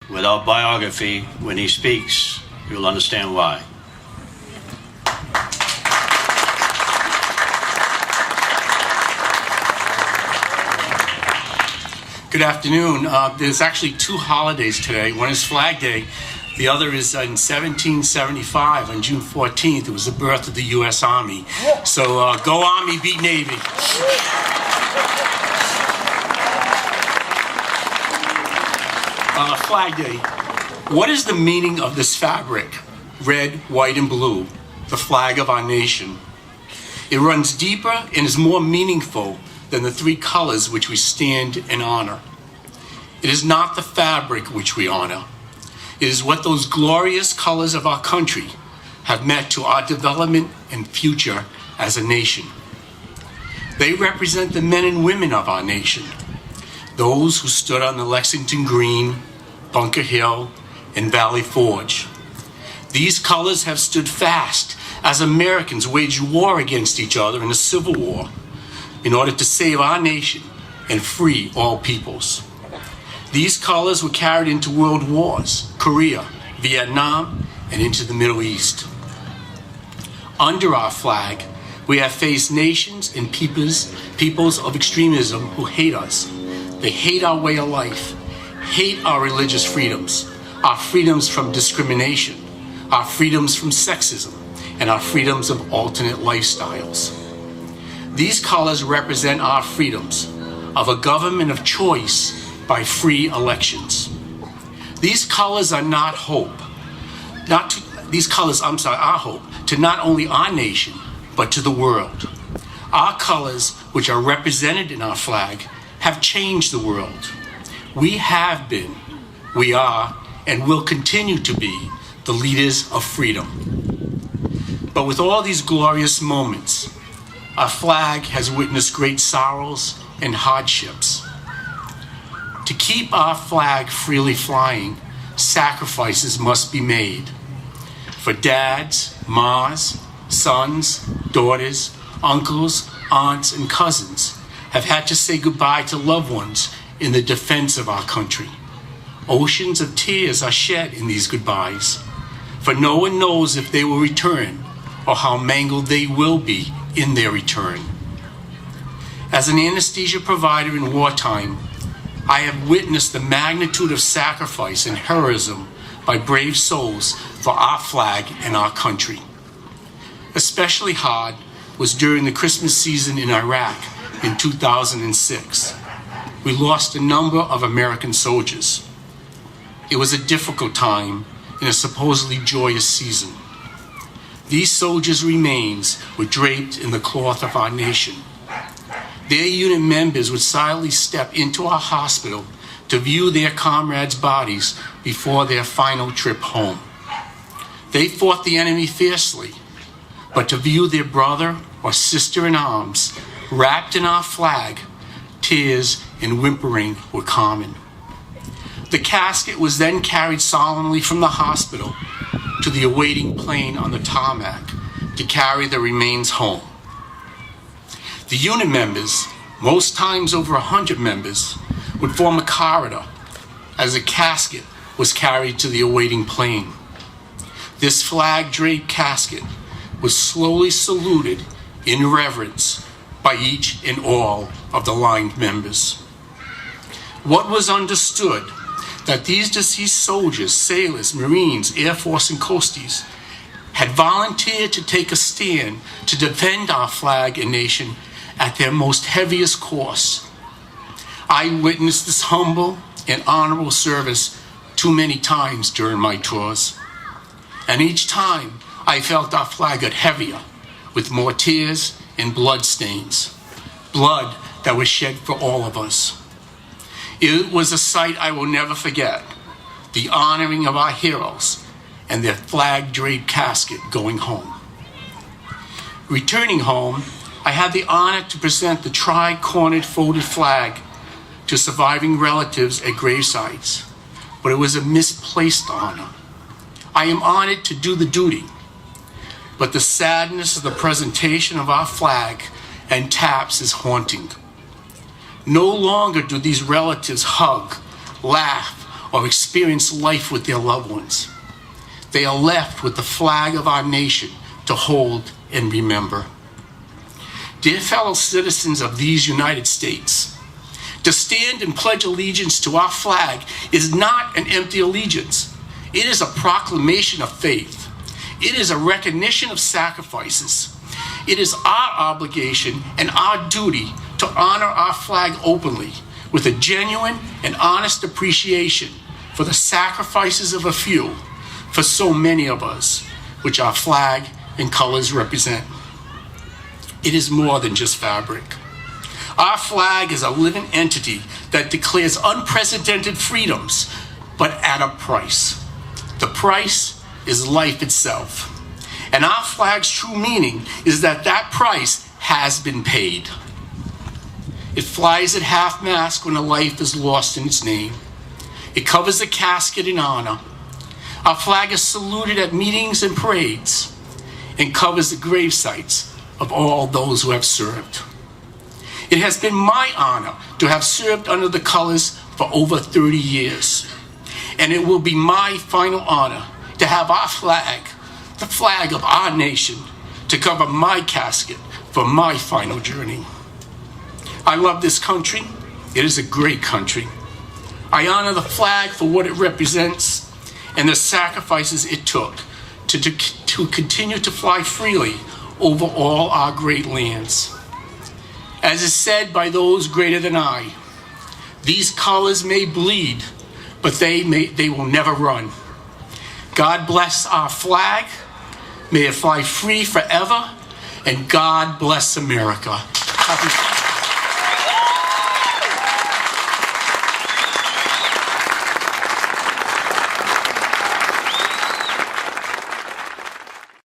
without biography. When he speaks, you'll understand why. Good afternoon. There's actually two holidays today. One is Flag Day. The other is in 1775 on June 14th. It was the birth of the U.S. Army. So go Army, beat Navy. Flag Day. What is the meaning of this fabric? Red, white, and blue, the flag of our nation. It runs deeper and is more meaningful than the three colors which we stand in honor. It is not the fabric which we honor. It is what those glorious colors of our country have meant to our development and future as a nation. They represent the men and women of our nation, those who stood on the Lexington Green, Bunker Hill, and Valley Forge. These colors have stood fast as Americans waged war against each other in a civil war in order to save our nation and free all peoples. These colors were carried into world wars, Korea, Vietnam, and into the Middle East. Under our flag, we have faced nations and peoples of extremism who hate us. They hate our way of life, hate our religious freedoms, our freedoms from discrimination, our freedoms from sexism, and our freedoms of alternate lifestyles. These colors represent our freedoms of a government of choice by free elections. These colors are not hope. These colors are hope to not only our nation, but to the world. Our colors, which are represented in our flag, have changed the world. We have been, we are, and will continue to be the leaders of freedom. But with all these glorious moments, our flag has witnessed great sorrows and hardships. To keep our flag freely flying, sacrifices must be made. For dads, mas, sons, daughters, uncles, aunts, and cousins have had to say goodbye to loved ones in the defense of our country. Oceans of tears are shed in these goodbyes, for no one knows if they will return or how mangled they will be in their return. As an anesthesia provider in wartime, I have witnessed the magnitude of sacrifice and heroism by brave souls for our flag and our country. Especially hard was during the Christmas season in Iraq in 2006. We lost a number of American soldiers. It was a difficult time in a supposedly joyous season. These soldiers' remains were draped in the cloth of our nation. Their unit members would silently step into our hospital to view their comrades' bodies before their final trip home. They fought the enemy fiercely, but to view their brother or sister in arms wrapped in our flag, tears and whimpering were common. The casket was then carried solemnly from the hospital to the awaiting plane on the tarmac to carry the remains home. The unit members, most times over 100 members, would form a corridor as the casket was carried to the awaiting plane. This flag-draped casket was slowly saluted in reverence by each and all of the line members. What was understood that these deceased soldiers, sailors, Marines, Air Force, and Coasties had volunteered to take a stand to defend our flag and nation at their most heaviest cost. I witnessed this humble and honorable service too many times during my tours. And each time I felt our flag got heavier with more tears and blood stains. Blood that was shed for all of us. It was a sight I will never forget, the honoring of our heroes and their flag-draped casket going home. Returning home, I had the honor to present the tri-cornered folded flag to surviving relatives at gravesites, but it was a misplaced honor. I am honored to do the duty, but the sadness of the presentation of our flag and taps is haunting. No longer do these relatives hug, laugh, or experience life with their loved ones. They are left with the flag of our nation to hold and remember. Dear fellow citizens of these United States, to stand and pledge allegiance to our flag is not an empty allegiance. It is a proclamation of faith. It is a recognition of sacrifices. It is our obligation and our duty to honor our flag openly with a genuine and honest appreciation for the sacrifices of a few for so many of us, which our flag and colors represent. It is more than just fabric. Our flag is a living entity that declares unprecedented freedoms, but at a price. The price is life itself. And our flag's true meaning is that that price has been paid. It flies at half-mast when a life is lost in its name. It covers the casket in honor. Our flag is saluted at meetings and parades and covers the grave sites of all those who have served. It has been my honor to have served under the colors for over 30 years. And it will be my final honor to have our flag, the flag of our nation, to cover my casket for my final journey. I love this country. It is a great country. I honor the flag for what it represents and the sacrifices it took to continue to fly freely over all our great lands. As is said by those greater than I, these colors may bleed, but they will never run. God bless our flag. May it fly free forever. And God bless America. Happy